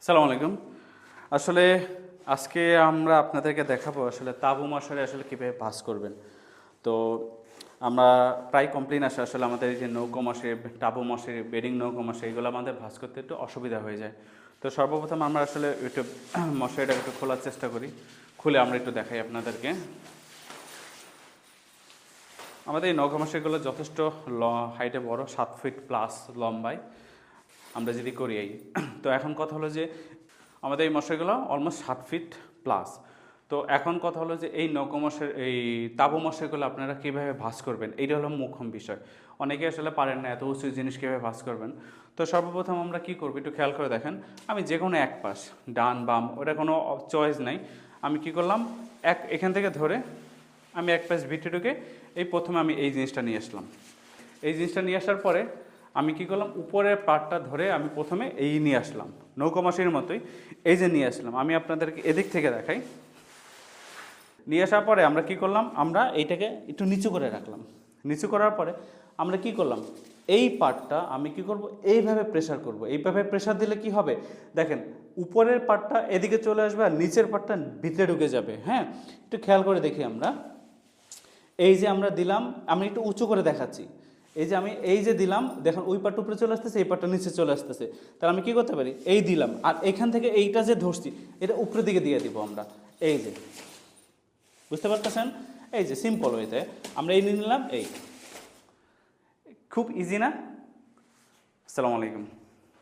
আসসালামু আলাইকুম। আসলে আজকে আমরা আপনাদেরকে দেখাবো আসলে তাঁবু মশারি আসলে কীভাবে ভাঁজ করবেন। তো আমরা প্রায় কমপ্লেন আসে আসলে আমাদের এই যে নৌকো মশারি, তাঁবু মশারি, বেডিং নৌকো মশারি এগুলো আমাদের ভাঁজ করতে একটু অসুবিধা হয়ে যায়। তো সর্বপ্রথম আমরা আসলে একটু মশারিটা একটু খোলার চেষ্টা করি। খুলে আমরা একটু দেখাই আপনাদেরকে। আমাদের এই নৌকো মশারিগুলো যথেষ্ট হাইটে বড়, 7 ফিট প্লাস লম্বায় আমরা যদি করি এই। তো এখন কথা হলো যে আমাদের এই মশারিগুলো অলমোস্ট 7 ফিট প্লাস। তো এখন কথা হলো যে এই নৌকো মশারি, এই তাঁবু মশারিগুলো আপনারা কীভাবে ভাঁজ করবেন, এইটা হলো মুখ্য বিষয়। অনেকে আসলে পারেন না এত উঁচু জিনিস কীভাবে ভাঁজ করবেন। তো সর্বপ্রথম আমরা কি করব একটু খেয়াল করে দেখেন। আমি যে কোনো এক পাশ, ডান বাম, ওটা কোনো চয়েস নাই। আমি কি করলাম, এখান থেকে ধরে আমি এক পাশ ভিতরে ঢুকে এই প্রথমে আমি এই জিনিসটা নিয়ে আসলাম। এই জিনিসটা নিয়ে আসার পরে আমি কি করলাম, উপরের পার্টটা ধরে আমি প্রথমে এই নিয়ে আসলাম, নৌকা মশারির মতোই এই যে নিয়ে আসলাম। আমি আপনাদেরকে এদিক থেকে দেখাই। নিয়ে আসার পরে আমরা কি করলাম, আমরা এইটাকে একটু নিচু করে রাখলাম। নিচু করার পরে আমরা কি করলাম, এই পার্টটা আমি কি করব, এইভাবে প্রেসার করব। এইভাবে প্রেসার দিলে কি হবে দেখেন, উপরের পার্টটা এদিকে চলে আসবে আর নিচের পার্টটা ভিতরে ঢুকে যাবে। হ্যাঁ, একটু খেয়াল করে দেখি আমরা। এই যে আমরা দিলাম, আমি একটু উঁচু করে দেখাচ্ছি। এই যে আমি এই যে দিলাম, দেখুন ওই পাটটা উপরে চলে আসতেছে, এই পাটটা নিচে চলে আসতেছে। তাহলে আমি কি করতে পারি, এই দিলাম আর এখান থেকে এইটা যে ধরছি এটা উপরের দিকে দিয়ে দিব আমরা। এই যে বুঝতে পারতেছেন, এই যে সিম্পল ওয়েতে আমরা এই নিয়ে নিলাম। এই খুব ইজি না? আসসালামু আলাইকুম।